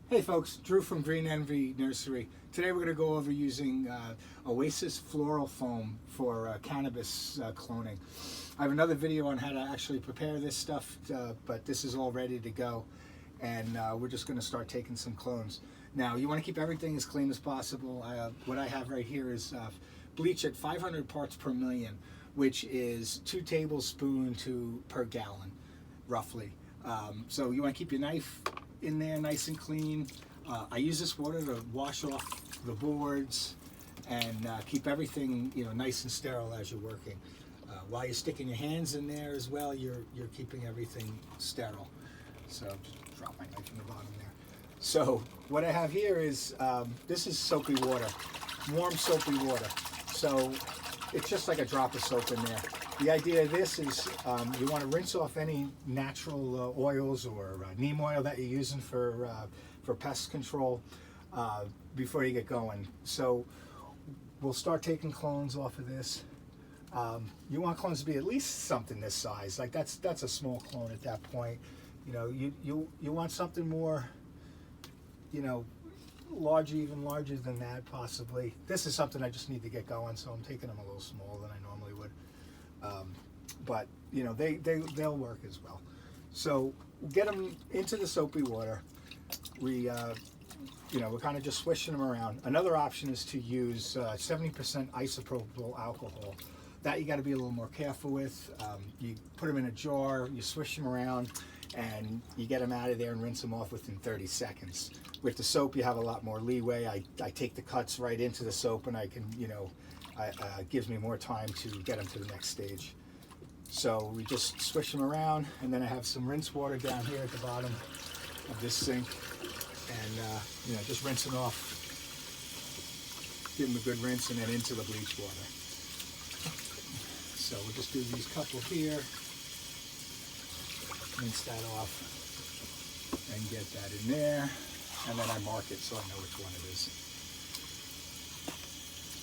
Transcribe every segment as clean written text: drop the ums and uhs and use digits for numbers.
Hey folks, Drew from Green Envy Nursery. Today we're going to go over using Oasis floral foam for cannabis cloning. I have another video on how to actually prepare this stuff, but this is all ready to go, and we're just going to start taking some clones. Now you want to keep everything as clean as possible. What I have right here is bleach at 500 parts per million, which is 2 tablespoons per gallon, roughly. So you want to keep your knife in there nice and clean. I use this water to wash off the boards and keep everything nice and sterile as you're working. While you're sticking your hands in there as well, you're keeping everything sterile. So just drop my knife in the bottom there. So what I have here is this is soapy water, warm soapy water. So it's just like a drop of soap in there. The idea of this is you want to rinse off any natural oils or neem oil that you're using for pest control before you get going. So we'll start taking clones off of this. You want clones to be at least something this size. Like that's a small clone at that point. You want something more, larger, even larger than that possibly. This is something I just need to get going, so I'm taking them a little smaller than I normally would. But they'll work as well. So get them into the soapy water. We're kind of just swishing them around. Another option is to use 70% isopropyl alcohol. That you got to be a little more careful with. You put them in a jar, you swish them around, and you get them out of there and rinse them off within 30 seconds. With the soap, you have a lot more leeway. I take the cuts right into the soap, and I can, gives me more time to get them to the next stage. So we just swish them around, and then I have some rinse water down here at the bottom of this sink, and just rinse it off. Give them a good rinse, and then into the bleach water. So we'll just do these couple here, rinse that off, and get that in there, and then I mark it so I know which one it is.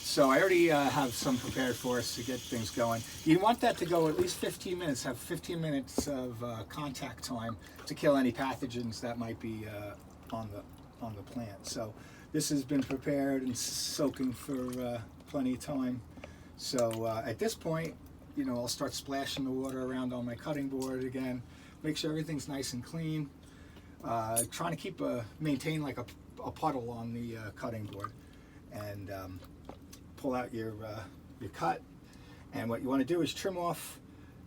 So I already have some prepared for us to get things going. You want that to go at least 15 minutes, have 15 minutes of contact time to kill any pathogens that might be on the plant. So this has been prepared and soaking for plenty of time. So at this point, I'll start splashing the water around on my cutting board again. Make sure everything's nice and clean. Trying to maintain like a puddle on the cutting board, and pull out your cut. And what you want to do is trim off,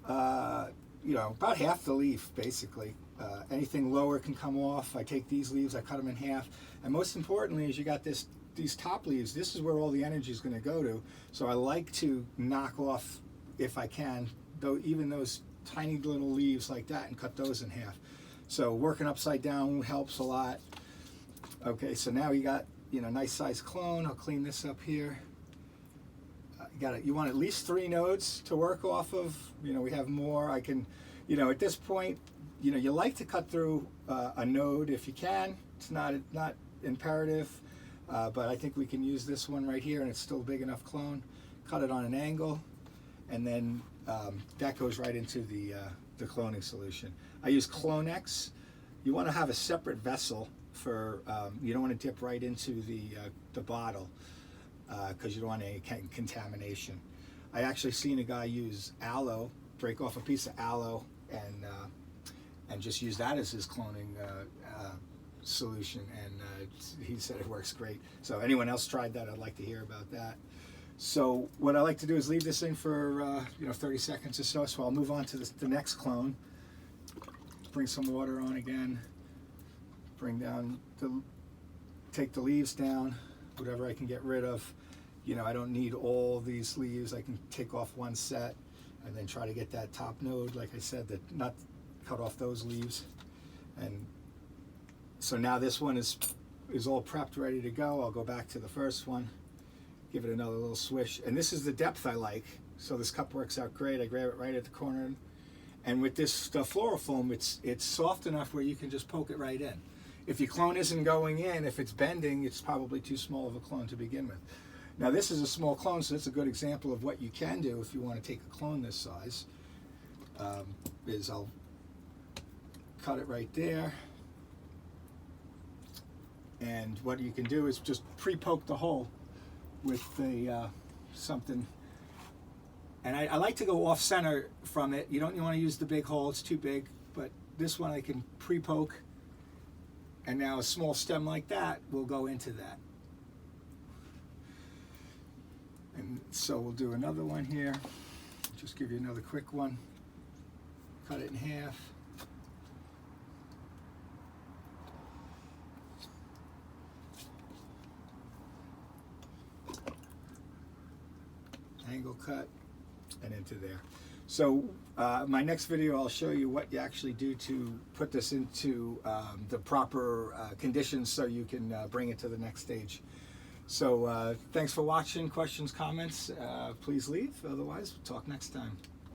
about half the leaf, basically. Anything lower can come off. I take these leaves, I cut them in half, and most importantly is you got these top leaves. This is where all the energy is going to go to. So I like to knock off, if I can, even those tiny little leaves like that, and cut those in half. So working upside down helps a lot. Okay, so now you got nice size clone. I'll clean this up here. You want at least 3 nodes to work off of. We have more. I can, at this point, you like to cut through a node if you can. It's not imperative, but I think we can use this one right here, and it's still a big enough clone. Cut it on an angle, and then that goes right into the cloning solution. I use Clonex. You want to have a separate vessel for. You don't want to dip right into the bottle, because you don't want any contamination. I actually seen a guy use aloe, break off a piece of aloe, and just use that as his cloning solution, and he said it works great. So anyone else tried that, I'd like to hear about that. So what I like to do is leave this in for 30 seconds or so. So I'll move on to the next clone. Bring some water on again. Take the leaves down, whatever I can get rid of. I don't need all these leaves. I can take off one set and then try to get that top node, like I said, not cut off those leaves. And so now this one is all prepped, ready to go. I'll go back to the first one, give it another little swish. And this is the depth I like. So this cup works out great. I grab it right at the corner. And with this floral foam, it's soft enough where you can just poke it right in. If your clone isn't going in, if it's bending, it's probably too small of a clone to begin with. Now this is a small clone, so it's a good example of what you can do if you want to take a clone this size. Is I'll cut it right there, And what you can do is just pre-poke the hole with something. And I like to go off center from it. You want to use the big hole, it's too big, but this one I can pre-poke, and now a small stem like that will go into that. And so we'll do another one here. Just give you another quick one. Cut it in half. Angle cut and into there. So my next video, I'll show you what you actually do to put this into the proper conditions so you can bring it to the next stage. So thanks for watching. Questions, comments, please leave. Otherwise, we'll talk next time.